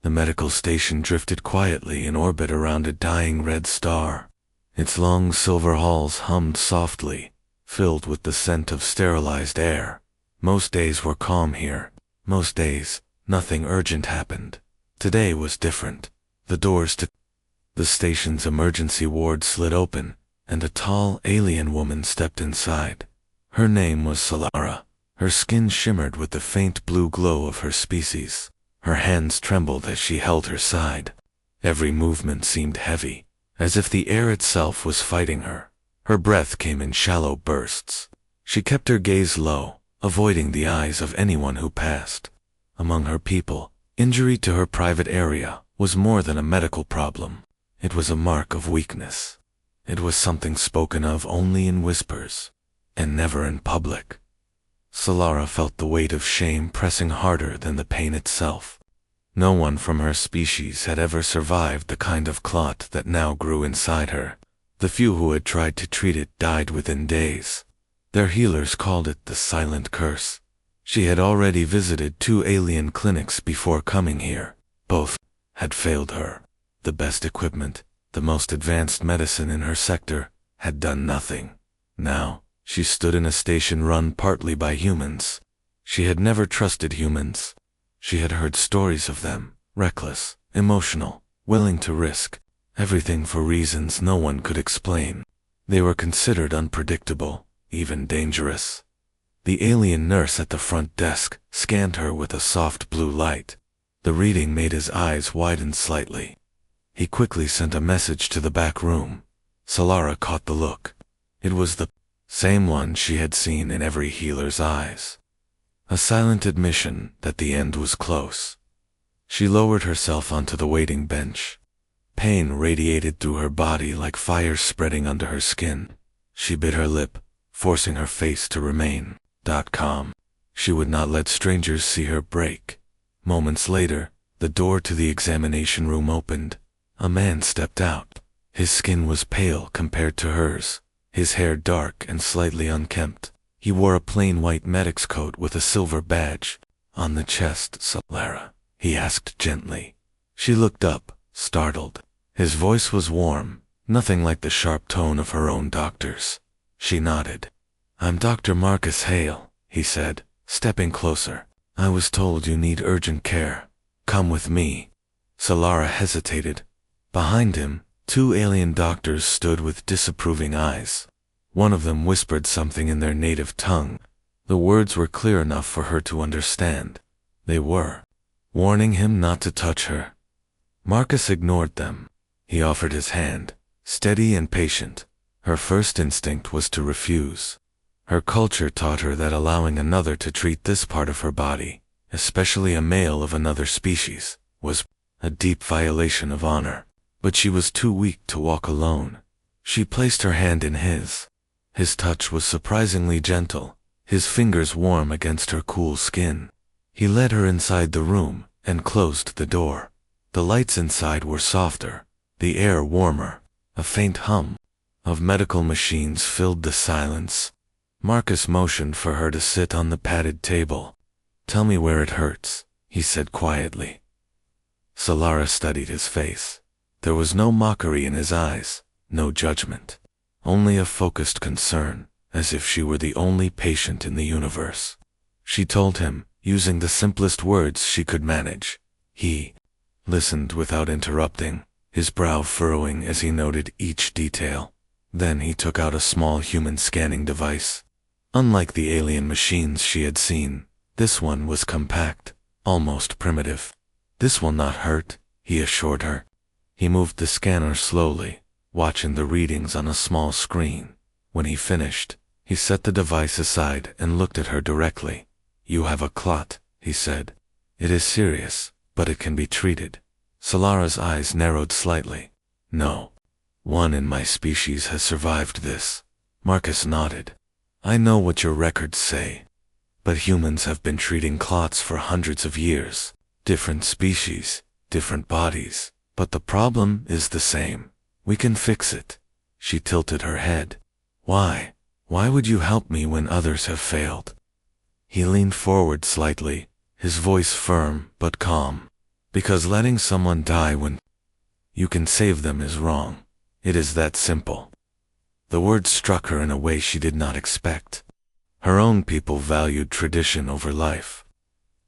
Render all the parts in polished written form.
The medical station drifted quietly in orbit around a dying red star. Its long silver halls hummed softly, filled with the scent of sterilized air. Most days were calm here. Most days, nothing urgent happened. Today was different. The doors to the station's emergency ward slid open, and a tall alien woman stepped inside. Her name was Solara. Her skin shimmered with the faint blue glow of her species. Her hands trembled as she held her side. Every movement seemed heavy, as if the air itself was fighting her. Her breath came in shallow bursts. She kept her gaze low, avoiding the eyes of anyone who passed. Among her people, injury to her private area was more than a medical problem. It was a mark of weakness. It was something spoken of only in whispers, and never in public. Solara felt the weight of shame pressing harder than the pain itself. No one from her species had ever survived the kind of clot that now grew inside her. The few who had tried to treat it died within days. Their healers called it the silent curse. She had already visited 2 alien clinics before coming here. Both had failed her. The best equipment, the most advanced medicine in her sector, had done nothing. Now, she stood in a station run partly by humans. She had never trusted humans. She had heard stories of them, reckless, emotional, willing to risk everything for reasons no one could explain. They were considered unpredictable, even dangerous. The alien nurse at the front desk scanned her with a soft blue light. The reading made his eyes widen slightly. He quickly sent a message to the back room. Solara caught the look. It was the same one she had seen in every healer's eyes. A silent admission that the end was close. She lowered herself onto the waiting bench. Pain radiated through her body like fire spreading under her skin. She bit her lip, forcing her face to remain calm. She would not let strangers see her break. Moments later, the door to the examination room opened. A man stepped out. His skin was pale compared to hers, his hair dark and slightly unkempt. He wore a plain white medic's coat with a silver badge. On the chest, Solara, he asked gently. She looked up, startled. His voice was warm, nothing like the sharp tone of her own doctor's. She nodded. I'm Dr. Marcus Hale, he said, stepping closer. I was told you need urgent care. Come with me. Solara hesitated. Behind him, 2 alien doctors stood with disapproving eyes. One of them whispered something in their native tongue. The words were clear enough for her to understand. They were warning him not to touch her. Marcus ignored them. He offered his hand, steady and patient. Her first instinct was to refuse. Her culture taught her that allowing another to treat this part of her body, especially a male of another species, was a deep violation of honor. But she was too weak to walk alone. She placed her hand in his. His touch was surprisingly gentle, his fingers warm against her cool skin. He led her inside the room and closed the door. The lights inside were softer, the air warmer. A faint hum of medical machines filled the silence. Marcus motioned for her to sit on the padded table. Tell me where it hurts, he said quietly. Solara studied his face. There was no mockery in his eyes, no judgment. Only a focused concern, as if she were the only patient in the universe. She told him, using the simplest words she could manage. He listened without interrupting, his brow furrowing as he noted each detail. Then he took out a small human scanning device. Unlike the alien machines she had seen, this one was compact, almost primitive. This will not hurt, he assured her. He moved the scanner slowly, watching the readings on a small screen. When he finished, he set the device aside and looked at her directly. You have a clot, he said. It is serious, but it can be treated. Solara's eyes narrowed slightly. No. One in my species has survived this. Marcus nodded. I know what your records say. But humans have been treating clots for hundreds of years. Different species, different bodies. But the problem is the same. We can fix it. She tilted her head. Why? Why would you help me when others have failed? He leaned forward slightly, his voice firm but calm. Because letting someone die when you can save them is wrong. It is that simple. The words struck her in a way she did not expect. Her own people valued tradition over life.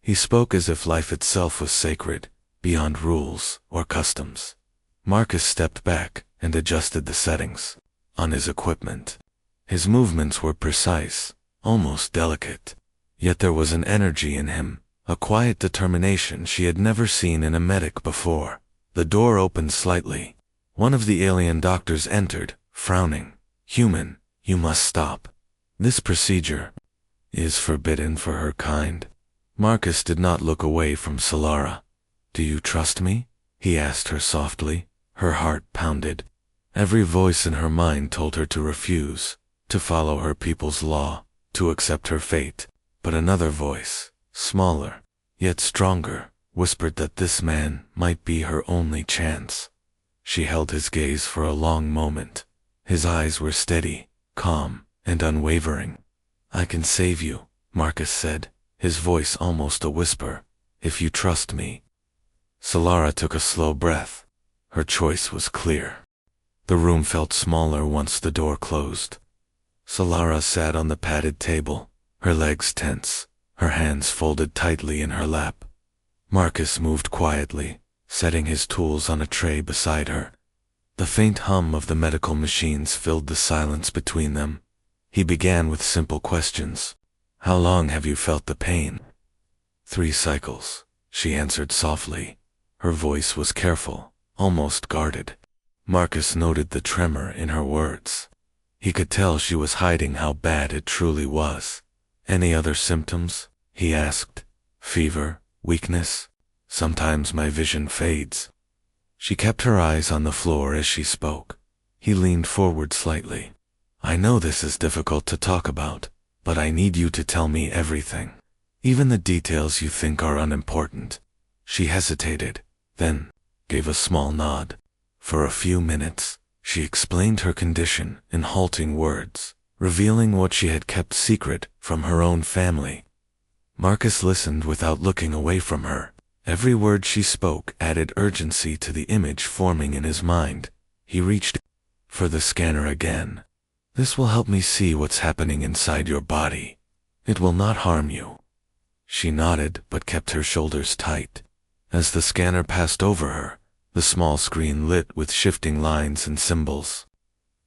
He spoke as if life itself was sacred, beyond rules or customs. Marcus stepped back and adjusted the settings on his equipment. His movements were precise, almost delicate. Yet there was an energy in him, a quiet determination she had never seen in a medic before. The door opened slightly. One of the alien doctors entered, frowning. "Human, you must stop. This procedure is forbidden for her kind." Marcus did not look away from Solara. "Do you trust me?" he asked her softly. Her heart pounded. Every voice in her mind told her to refuse, to follow her people's law, to accept her fate. But another voice, smaller, yet stronger, whispered that this man might be her only chance. She held his gaze for a long moment. His eyes were steady, calm, and unwavering. "I can save you," Marcus said, his voice almost a whisper, "if you trust me." Solara took a slow breath. Her choice was clear. The room felt smaller once the door closed. Solara sat on the padded table, her legs tense, her hands folded tightly in her lap. Marcus moved quietly, setting his tools on a tray beside her. The faint hum of the medical machines filled the silence between them. He began with simple questions. "How long have you felt the pain?" "3 cycles," she answered softly. Her voice was careful, almost guarded. Marcus noted the tremor in her words. He could tell she was hiding how bad it truly was. "Any other symptoms?" he asked. "Fever, weakness? Sometimes my vision fades." She kept her eyes on the floor as she spoke. He leaned forward slightly. "I know this is difficult to talk about, but I need you to tell me everything. Even the details you think are unimportant." She hesitated, then gave a small nod. For a few minutes, she explained her condition in halting words, revealing what she had kept secret from her own family. Marcus listened without looking away from her. Every word she spoke added urgency to the image forming in his mind. He reached for the scanner again. "This will help me see what's happening inside your body. It will not harm you." She nodded but kept her shoulders tight. As the scanner passed over her, the small screen lit with shifting lines and symbols.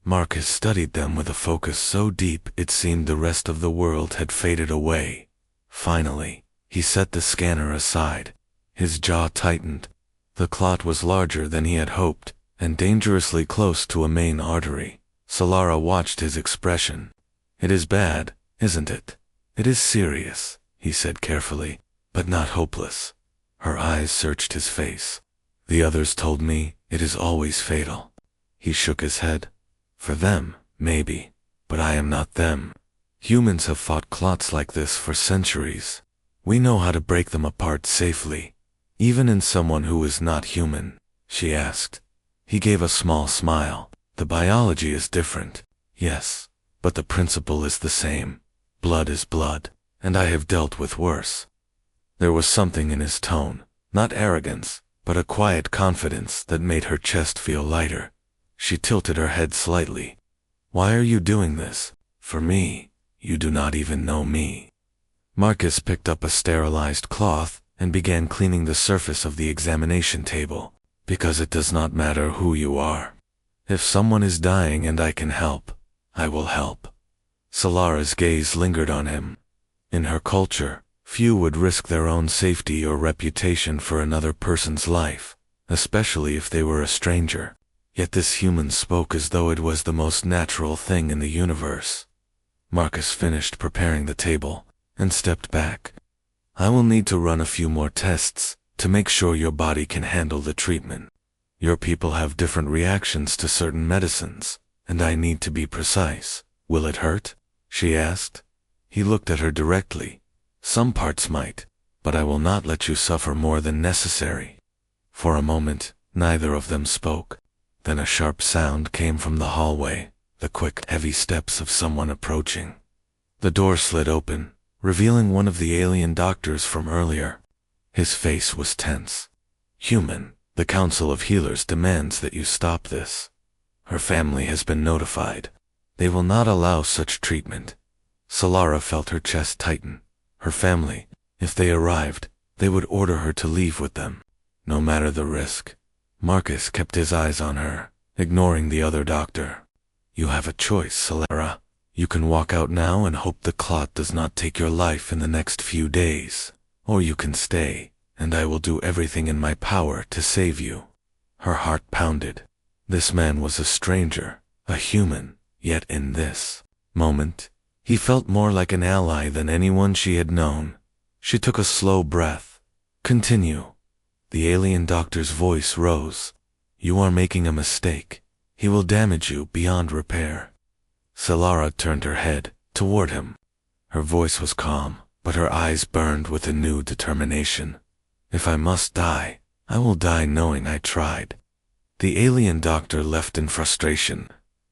Marcus studied them with a focus so deep it seemed the rest of the world had faded away. Finally, he set the scanner aside. His jaw tightened. The clot was larger than he had hoped, and dangerously close to a main artery. Solara watched his expression. "It is bad, isn't it?" "It is serious," he said carefully, "but not hopeless." Her eyes searched his face. "The others told me it is always fatal." He shook his head. "For them, maybe, but I am not them. Humans have fought clots like this for centuries. We know how to break them apart safely. Even in someone who is not human," she asked. He gave a small smile. "The biology is different, yes, but the principle is the same. Blood is blood, and I have dealt with worse." There was something in his tone, not arrogance, but a quiet confidence that made her chest feel lighter. She tilted her head slightly. "Why are you doing this? For me? You do not even know me." Marcus picked up a sterilized cloth and began cleaning the surface of the examination table. "Because it does not matter who you are. If someone is dying and I can help, I will help." Solara's gaze lingered on him. In her culture, few would risk their own safety or reputation for another person's life, especially if they were a stranger. Yet this human spoke as though it was the most natural thing in the universe. Marcus finished preparing the table and stepped back. "I will need to run a few more tests to make sure your body can handle the treatment. Your people have different reactions to certain medicines, and I need to be precise." "Will it hurt?" she asked. He looked at her directly. "Some parts might, but I will not let you suffer more than necessary." For a moment, neither of them spoke. Then a sharp sound came from the hallway, the quick, heavy steps of someone approaching. The door slid open, revealing one of the alien doctors from earlier. His face was tense. Human, the Council of Healers demands that you stop this. Her family has been notified. They will not allow such treatment. Solara felt her chest tighten. Her family, if they arrived, they would order her to leave with them, no matter the risk. Marcus kept his eyes on her, ignoring the other doctor. You have a choice, Solara. You can walk out now and hope the clot does not take your life in the next few days. Or you can stay, and I will do everything in my power to save you. Her heart pounded. This man was a stranger, a human, yet in this moment, he felt more like an ally than anyone she had known. She took a slow breath. Continue. The alien doctor's voice rose. You are making a mistake. He will damage you beyond repair. Solara turned her head toward him. Her voice was calm, but her eyes burned with a new determination. If I must die, I will die knowing I tried. The alien doctor left in frustration.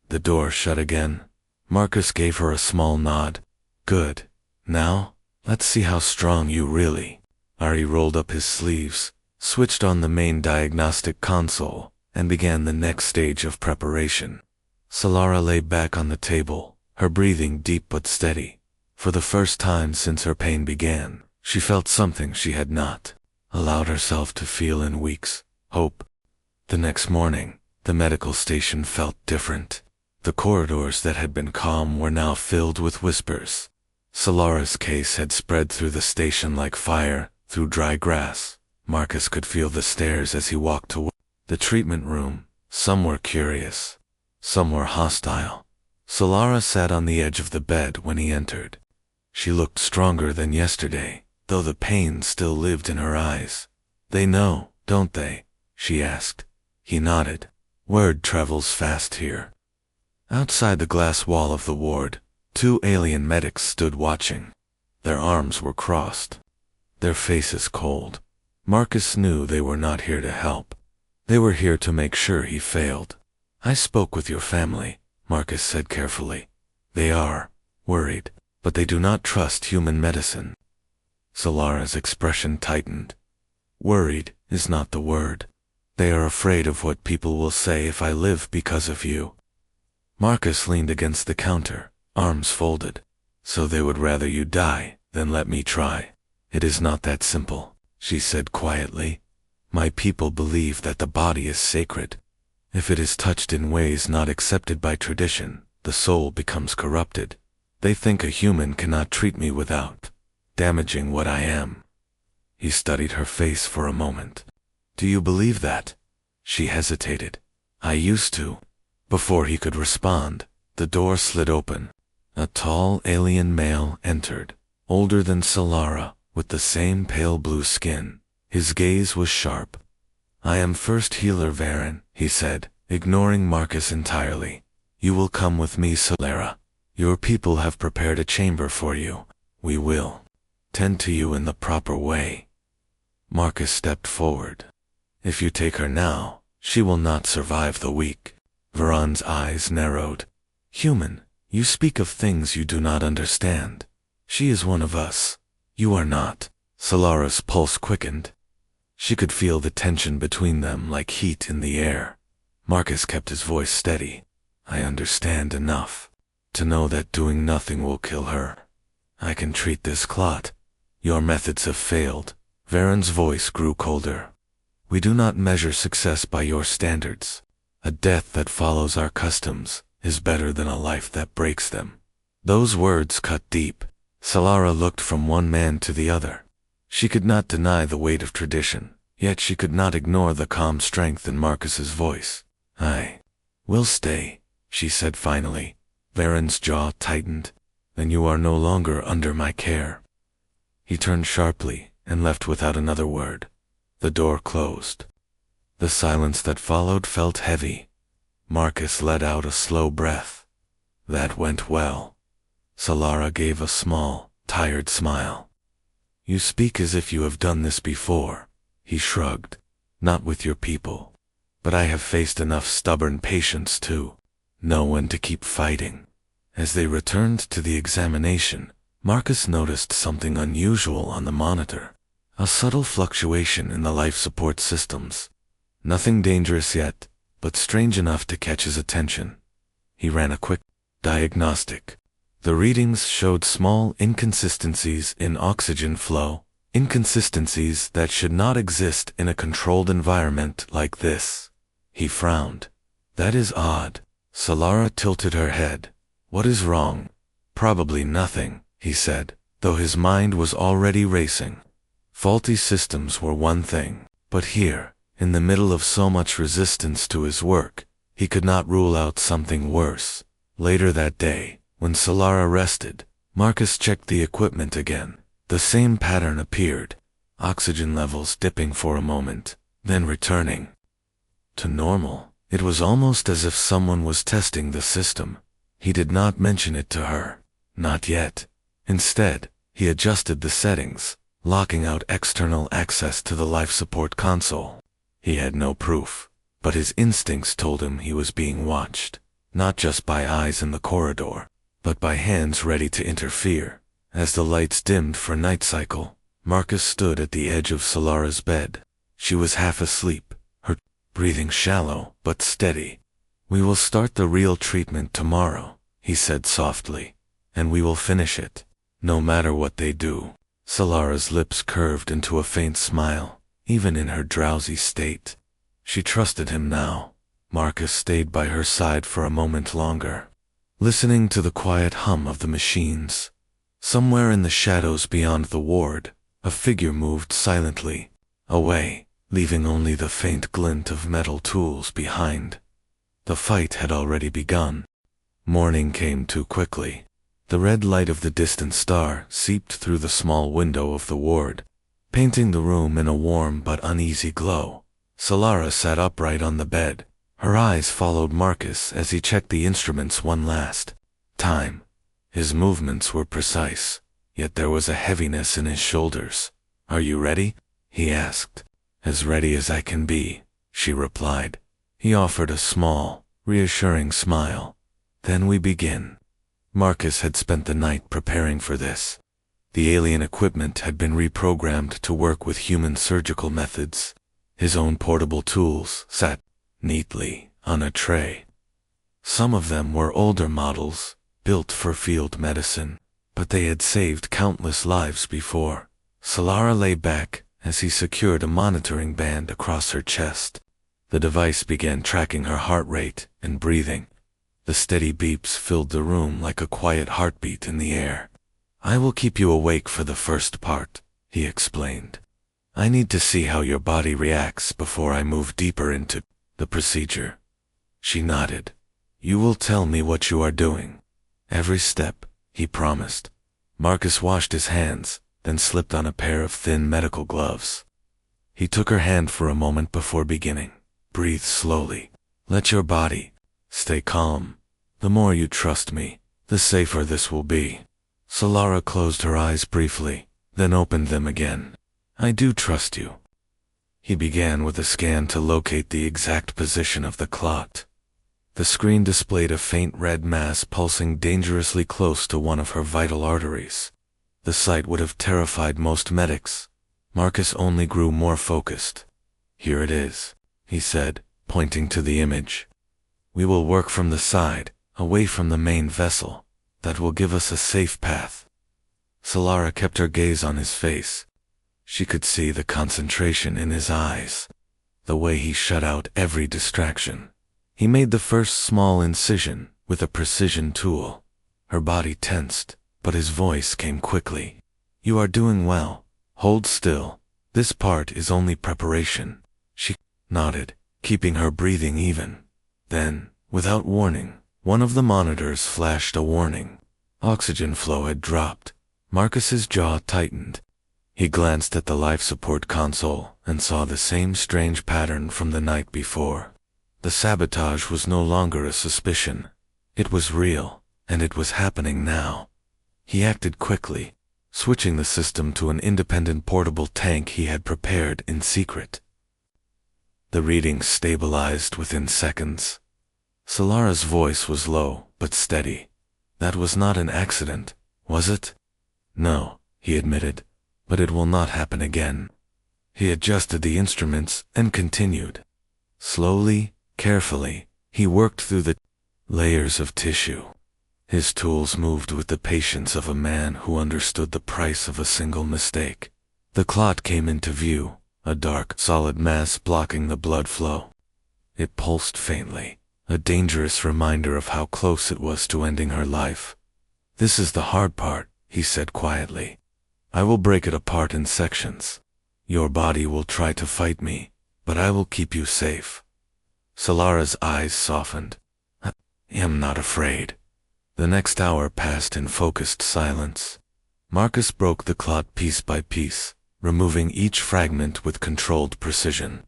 The door shut again. Marcus gave her a small nod. Good. Now, let's see how strong you really are. He rolled up his sleeves, switched on the main diagnostic console, and began the next stage of preparation. Solara lay back on the table, her breathing deep but steady. For the first time since her pain began, she felt something she had not allowed herself to feel in weeks: hope. The next morning, the medical station felt different. The corridors that had been calm were now filled with whispers. Solara's case had spread through the station like fire, through dry grass. Marcus could feel the stares as he walked toward the treatment room. Some were curious, some were hostile. Solara sat on the edge of the bed when he entered. She looked stronger than yesterday, though the pain still lived in her eyes. They know, don't they? She asked. He nodded. Word travels fast here. Outside the glass wall of the ward, 2 alien medics stood watching. Their arms were crossed, their faces cold. Marcus knew they were not here to help. They were here to make sure he failed. I spoke with your family, Marcus said carefully. They are worried, but they do not trust human medicine. Solara's expression tightened. Worried is not the word. They are afraid of what people will say if I live because of you. Marcus leaned against the counter, arms folded. So they would rather you die than let me try. It is not that simple, she said quietly. My people believe that the body is sacred. If it is touched in ways not accepted by tradition, the soul becomes corrupted. They think a human cannot treat me without damaging what I am. He studied her face for a moment. Do you believe that? She hesitated. I used to. Before he could respond, the door slid open. A tall alien male entered, older than Solara, with the same pale blue skin. His gaze was sharp. I am First Healer Varen, he said, ignoring Marcus entirely. You will come with me, Solara. Your people have prepared a chamber for you. We will tend to you in the proper way. Marcus stepped forward. If you take her now, she will not survive the week. Varan's eyes narrowed. Human, you speak of things you do not understand. She is one of us. You are not. Solara's pulse quickened. She could feel the tension between them like heat in the air. Marcus kept his voice steady. I understand enough to know that doing nothing will kill her. I can treat this clot. Your methods have failed. Varen's voice grew colder. We do not measure success by your standards. A death that follows our customs is better than a life that breaks them. Those words cut deep. Solara looked from one man to the other. She could not deny the weight of tradition, yet she could not ignore the calm strength in Marcus's voice. I will stay, she said finally. Varen's jaw tightened. Then you are no longer under my care. He turned sharply and left without another word. The door closed. The silence that followed felt heavy. Marcus let out a slow breath. That went well. Solara gave a small, tired smile. You speak as if you have done this before. He shrugged. Not with your people. But I have faced enough stubborn patience to know when to keep fighting. As they returned to the examination, Marcus noticed something unusual on the monitor. A subtle fluctuation in the life support systems. Nothing dangerous yet, but strange enough to catch his attention. He ran a quick diagnostic. The readings showed small inconsistencies in oxygen flow, inconsistencies that should not exist in a controlled environment like this. He frowned. That is odd. Solara tilted her head. What is wrong? Probably nothing, he said, though his mind was already racing. Faulty systems were one thing, but here, in the middle of so much resistance to his work, he could not rule out something worse. Later that day, when Solara rested, Marcus checked the equipment again. The same pattern appeared, oxygen levels dipping for a moment, then returning to normal. It was almost as if someone was testing the system. He did not mention it to her. Not yet. Instead, he adjusted the settings, locking out external access to the life support console. He had no proof, but his instincts told him he was being watched, not just by eyes in the corridor, but by hands ready to interfere. As the lights dimmed for night cycle, Marcus stood at the edge of Solara's bed. She was half asleep, her breathing shallow but steady. We will start the real treatment tomorrow, he said softly, and we will finish it, no matter what they do. Solara's lips curved into a faint smile, even in her drowsy state. She trusted him now. Marcus stayed by her side for a moment longer, listening to the quiet hum of the machines. Somewhere in the shadows beyond the ward, a figure moved silently away, leaving only the faint glint of metal tools behind. The fight had already begun. Morning came too quickly. The red light of the distant star seeped through the small window of the ward, painting the room in a warm but uneasy glow. Solara sat upright on the bed. Her eyes followed Marcus as he checked the instruments one last time. His movements were precise, yet there was a heaviness in his shoulders. Are you ready? He asked. As ready as I can be, she replied. He offered a small, reassuring smile. Then we begin. Marcus had spent the night preparing for this. The alien equipment had been reprogrammed to work with human surgical methods. His own portable tools sat neatly on a tray. Some of them were older models, built for field medicine, but they had saved countless lives before. Solara lay back as he secured a monitoring band across her chest. The device began tracking her heart rate and breathing. The steady beeps filled the room like a quiet heartbeat in the air. I will keep you awake for the first part, he explained. I need to see how your body reacts before I move deeper into the procedure. She nodded. You will tell me what you are doing. Every step, he promised. Marcus washed his hands, then slipped on a pair of thin medical gloves. He took her hand for a moment before beginning. Breathe slowly. Let your body stay calm. The more you trust me, the safer this will be. Solara closed her eyes briefly, then opened them again. I do trust you. He began with a scan to locate the exact position of the clot. The screen displayed a faint red mass pulsing dangerously close to one of her vital arteries. The sight would have terrified most medics. Marcus only grew more focused. Here it is, he said, pointing to the image. We will work from the side, away from the main vessel. That will give us a safe path. Solara kept her gaze on his face. She could see the concentration in his eyes, the way he shut out every distraction. He made the first small incision with a precision tool. Her body tensed, but his voice came quickly. You are doing well. Hold still. This part is only preparation. She nodded, keeping her breathing even. Then, without warning, one of the monitors flashed a warning. Oxygen flow had dropped. Marcus's jaw tightened. He glanced at the life support console and saw the same strange pattern from the night before. The sabotage was no longer a suspicion. It was real, and it was happening now. He acted quickly, switching the system to an independent portable tank he had prepared in secret. The readings stabilized within seconds. Solara's voice was low but steady. That was not an accident, was it? No, he admitted, but it will not happen again. He adjusted the instruments and continued. Slowly, carefully, he worked through the layers of tissue. His tools moved with the patience of a man who understood the price of a single mistake. The clot came into view, a dark, solid mass blocking the blood flow. It pulsed faintly, a dangerous reminder of how close it was to ending her life. "This is the hard part," he said quietly. "I will break it apart in sections. Your body will try to fight me, but I will keep you safe." Solara's eyes softened. "I am not afraid." The next hour passed in focused silence. Marcus broke the clot piece by piece, removing each fragment with controlled precision.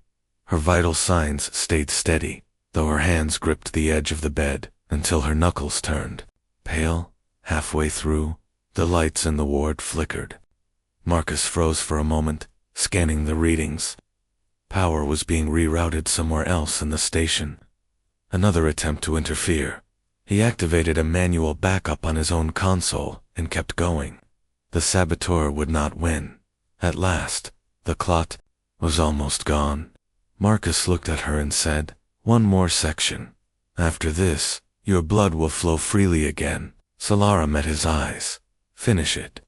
Her vital signs stayed steady, though her hands gripped the edge of the bed until her knuckles turned pale. Halfway through, the lights in the ward flickered. Marcus froze for a moment, scanning the readings. Power was being rerouted somewhere else in the station. Another attempt to interfere. He activated a manual backup on his own console and kept going. The saboteur would not win. At last, the clot was almost gone. Marcus looked at her and said, "One more section. After this, your blood will flow freely again." Solara met his eyes. "Finish it."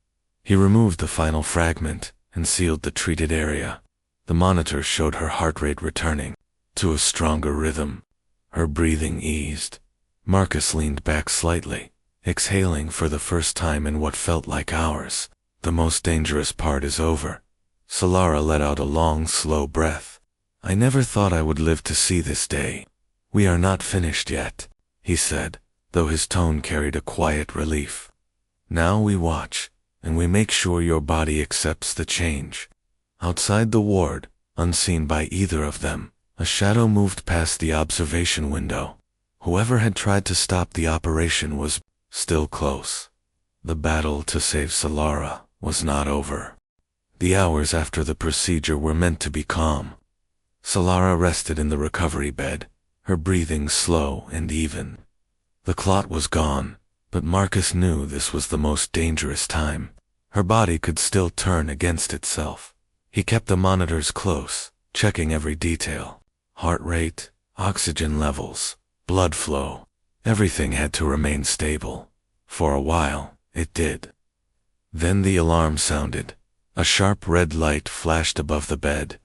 He removed the final fragment and sealed the treated area. The monitor showed her heart rate returning to a stronger rhythm. Her breathing eased. Marcus leaned back slightly, exhaling for the first time in what felt like hours. "The most dangerous part is over." Solara let out a long, slow breath. "I never thought I would live to see this day." "We are not finished yet," he said, though his tone carried a quiet relief. "Now we watch, and we make sure your body accepts the change." Outside the ward, unseen by either of them, a shadow moved past the observation window. Whoever had tried to stop the operation was still close. The battle to save Solara was not over. The hours after the procedure were meant to be calm. Solara rested in the recovery bed, her breathing slow and even. The clot was gone, but Marcus knew this was the most dangerous time. Her body could still turn against itself. He kept the monitors close, checking every detail. Heart rate, oxygen levels, blood flow. Everything had to remain stable. For a while, it did. Then the alarm sounded. A sharp red light flashed above the bed.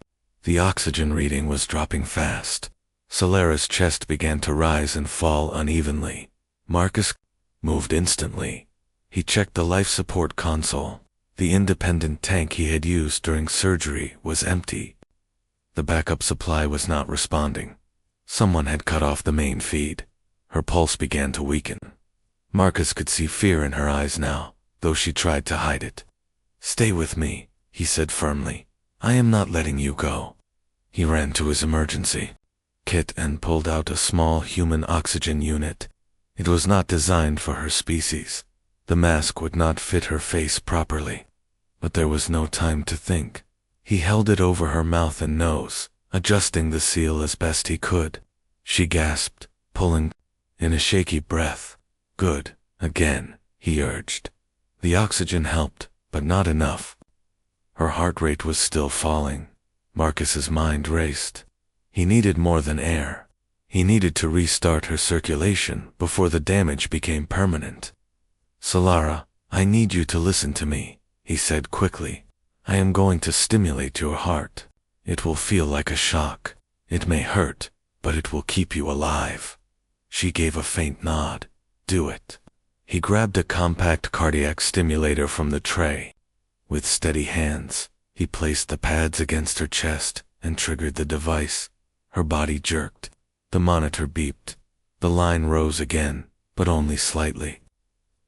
The oxygen reading was dropping fast. Solara's chest began to rise and fall unevenly. Marcus moved instantly. He checked the life support console. The independent tank he had used during surgery was empty. The backup supply was not responding. Someone had cut off the main feed. Her pulse began to weaken. Marcus could see fear in her eyes now, though she tried to hide it. "Stay with me," he said firmly. "I am not letting you go." He ran to his emergency kit and pulled out a small human oxygen unit. It was not designed for her species. The mask would not fit her face properly. But there was no time to think. He held it over her mouth and nose, adjusting the seal as best he could. She gasped, pulling in a shaky breath. "Good, again," he urged. The oxygen helped, but not enough. Her heart rate was still falling. Marcus's mind raced. He needed more than air. He needed to restart her circulation before the damage became permanent. "Solara, I need you to listen to me," he said quickly. "I am going to stimulate your heart. It will feel like a shock. It may hurt, but it will keep you alive." She gave a faint nod. "Do it." He grabbed a compact cardiac stimulator from the tray. With steady hands, he placed the pads against her chest and triggered the device. Her body jerked. The monitor beeped. The line rose again, but only slightly.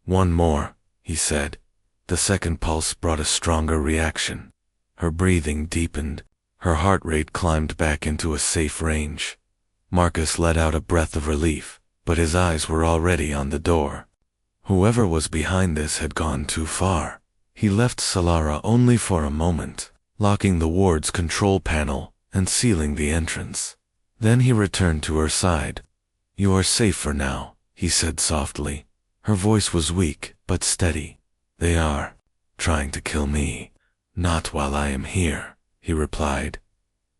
"One more," he said. The second pulse brought a stronger reaction. Her breathing deepened. Her heart rate climbed back into a safe range. Marcus let out a breath of relief, but his eyes were already on the door. Whoever was behind this had gone too far. He left Solara only for a moment, locking the ward's control panel and sealing the entrance. Then he returned to her side. "You are safe for now," he said softly. Her voice was weak, but steady. "They are trying to kill me, Not while I am here, he replied.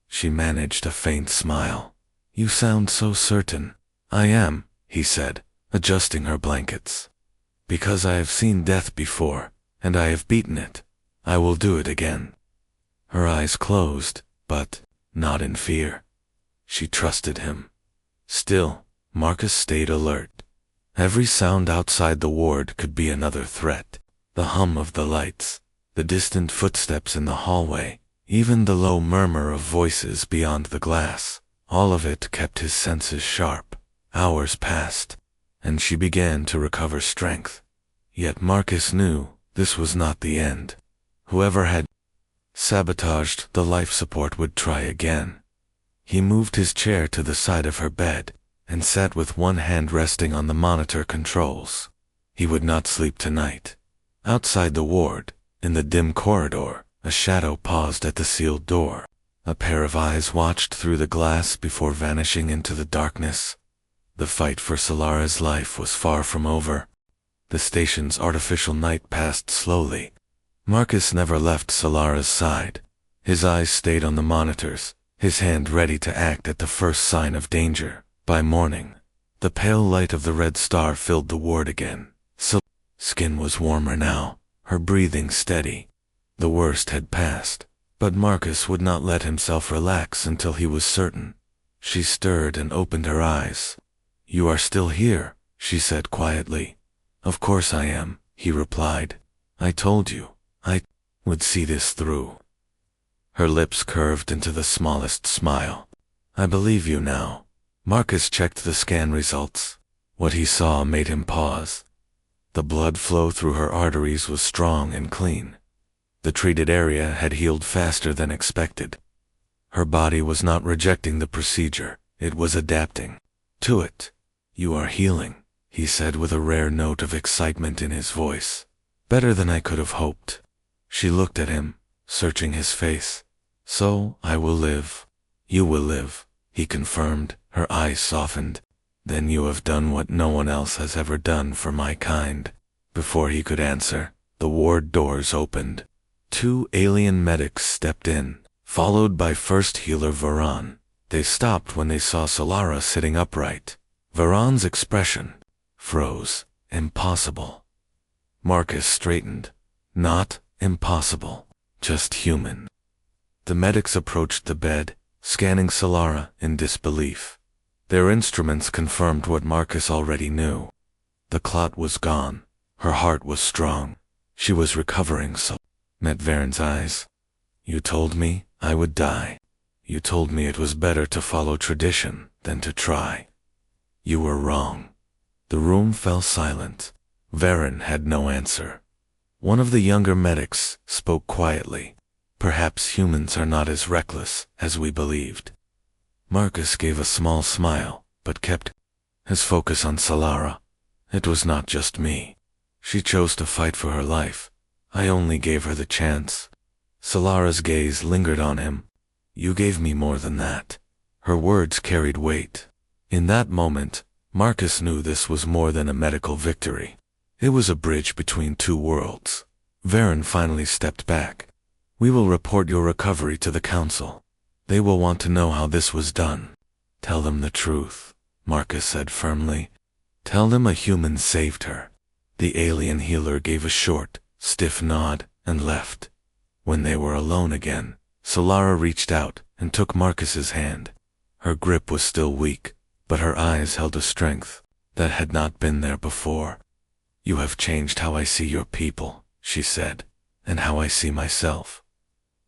She managed a faint smile. You sound so certain. I am, he said, adjusting her blankets. Because I have seen death before, and I have beaten it. I will do it again. Her eyes closed, but not in fear. She trusted him. Still, Marcus stayed alert. Every sound outside the ward could be another threat. The hum of the lights, the distant footsteps in the hallway, even the low murmur of voices beyond the glass, all of it kept his senses sharp. Hours passed, and she began to recover strength. Yet Marcus knew this was not the end. Whoever had sabotaged the life support would try again. He moved his chair to the side of her bed and sat with one hand resting on the monitor controls. He would not sleep tonight. Outside the ward, in the dim corridor, a shadow paused at the sealed door. A pair of eyes watched through the glass before vanishing into the darkness. The fight for Solara's life was far from over. The station's artificial night passed slowly. Marcus never left Solara's side. His eyes stayed on the monitors, his hand ready to act at the first sign of danger. By morning, the pale light of the red star filled the ward again. Skin was warmer now, her breathing steady. The worst had passed, but Marcus would not let himself relax until he was certain. She stirred and opened her eyes. You are still here, she said quietly. Of course I am, he replied. I told you, I would see this through. Her lips curved into the smallest smile. I believe you now. Marcus checked the scan results. What he saw made him pause. The blood flow through her arteries was strong and clean. The treated area had healed faster than expected. Her body was not rejecting the procedure, it was adapting to it. You are healing, he said with a rare note of excitement in his voice. Better than I could have hoped. She looked at him, searching his face. So, I will live. You will live, he confirmed, her eyes softened. Then you have done what no one else has ever done for my kind. Before he could answer, the ward doors opened. 2 alien medics stepped in, followed by first healer Varan. They stopped when they saw Solara sitting upright. Varan's expression froze. Impossible. Marcus straightened. Not impossible, just human. The medics approached the bed, scanning Solara in disbelief. Their instruments confirmed what Marcus already knew. The clot was gone. Her heart was strong. She was recovering. Met Varen's eyes. You told me I would die. You told me it was better to follow tradition than to try. You were wrong. The room fell silent. Varen had no answer. One of the younger medics spoke quietly. Perhaps humans are not as reckless as we believed. Marcus gave a small smile, but kept his focus on Solara. It was not just me. She chose to fight for her life. I only gave her the chance. Solara's gaze lingered on him. You gave me more than that. Her words carried weight. In that moment, Marcus knew this was more than a medical victory. It was a bridge between two worlds. Varen finally stepped back. We will report your recovery to the council. They will want to know how this was done. Tell them the truth, Marcus said firmly. Tell them a human saved her. The alien healer gave a short, stiff nod and left. When they were alone again, Solara reached out and took Marcus's hand. Her grip was still weak, but her eyes held a strength that had not been there before. You have changed how I see your people, she said, and how I see myself.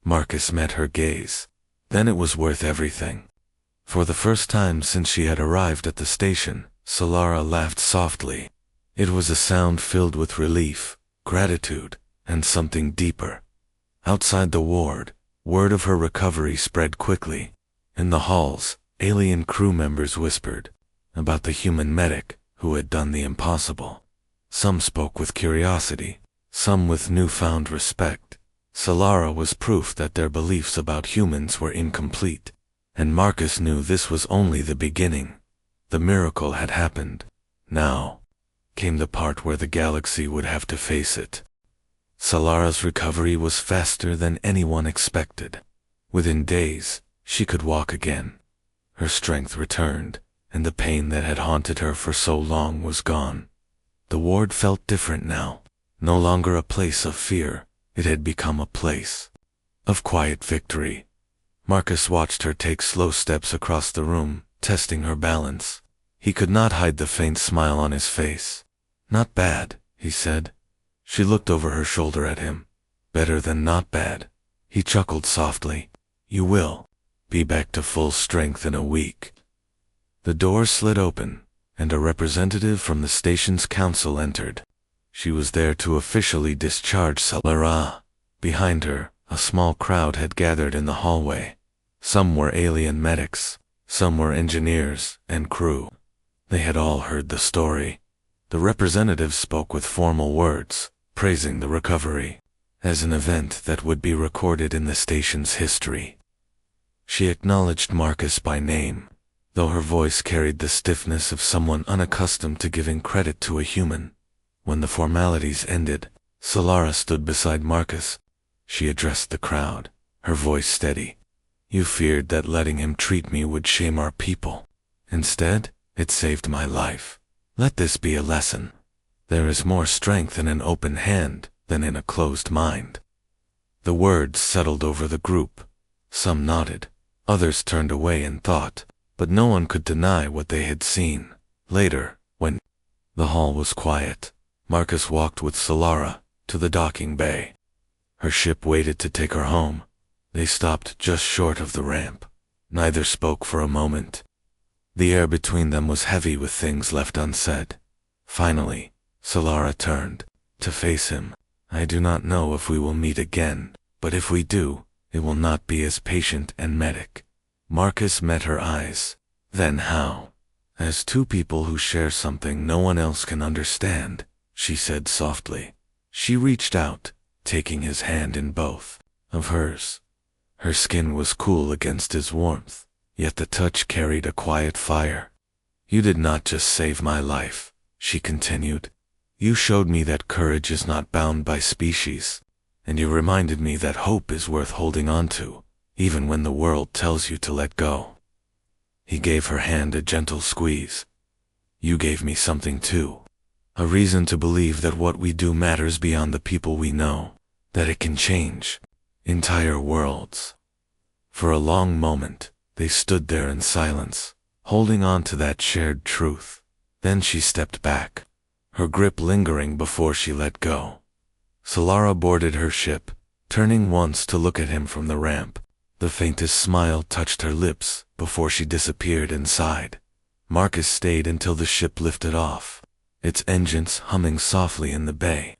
Marcus met her gaze. Then it was worth everything. For the first time since she had arrived at the station, Solara laughed softly. It was a sound filled with relief, gratitude, and something deeper. Outside the ward, word of her recovery spread quickly. In the halls, alien crew members whispered about the human medic who had done the impossible. Some spoke with curiosity, some with newfound respect. Solara was proof that their beliefs about humans were incomplete, and Marcus knew this was only the beginning. The miracle had happened. Now came the part where the galaxy would have to face it. Solara's recovery was faster than anyone expected. Within days, she could walk again. Her strength returned, and the pain that had haunted her for so long was gone. The ward felt different now. No longer a place of fear, it had become a place of quiet victory. Marcus watched her take slow steps across the room, testing her balance. He could not hide the faint smile on his face. "Not bad," he said. She looked over her shoulder at him. "Better than not bad." He chuckled softly. "You will be back to full strength in a week." The door slid open, and a representative from the station's council entered. She was there to officially discharge Solara. Behind her, a small crowd had gathered in the hallway. Some were alien medics, some were engineers and crew. They had all heard the story. The representative spoke with formal words, praising the recovery as an event that would be recorded in the station's history. She acknowledged Marcus by name, though her voice carried the stiffness of someone unaccustomed to giving credit to a human. When the formalities ended, Solara stood beside Marcus. She addressed the crowd, her voice steady. "You feared that letting him treat me would shame our people. Instead, it saved my life. Let this be a lesson. There is more strength in an open hand than in a closed mind." The words settled over the group. Some nodded, others turned away in thought, but no one could deny what they had seen. Later, when the hall was quiet, Marcus walked with Solara to the docking bay. Her ship waited to take her home. They stopped just short of the ramp. Neither spoke for a moment. The air between them was heavy with things left unsaid. Finally, Solara turned to face him. "I do not know if we will meet again, but if we do, it will not be as patient and medic." Marcus met her eyes. "Then how?" "As two people who share something no one else can understand," she said softly. She reached out, taking his hand in both of hers. Her skin was cool against his warmth, yet the touch carried a quiet fire. "You did not just save my life," she continued. "You showed me that courage is not bound by species, and you reminded me that hope is worth holding on to, even when the world tells you to let go." He gave her hand a gentle squeeze. "You gave me something too. A reason to believe that what we do matters beyond the people we know, that it can change entire worlds." For a long moment, they stood there in silence, holding on to that shared truth. Then she stepped back, her grip lingering before she let go. Solara boarded her ship, turning once to look at him from the ramp. The faintest smile touched her lips before she disappeared inside. Marcus stayed until the ship lifted off, its engines humming softly in the bay.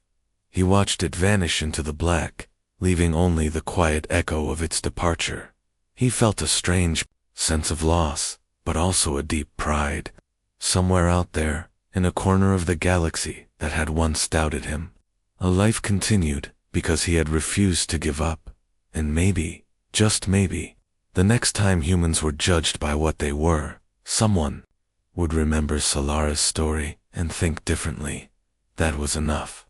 He watched it vanish into the black, leaving only the quiet echo of its departure. He felt a strange sense of loss, but also a deep pride. Somewhere out there, in a corner of the galaxy that had once doubted him, a life continued because he had refused to give up. And maybe, just maybe, the next time humans were judged by what they were, someone would remember Solara's story and think differently. That was enough.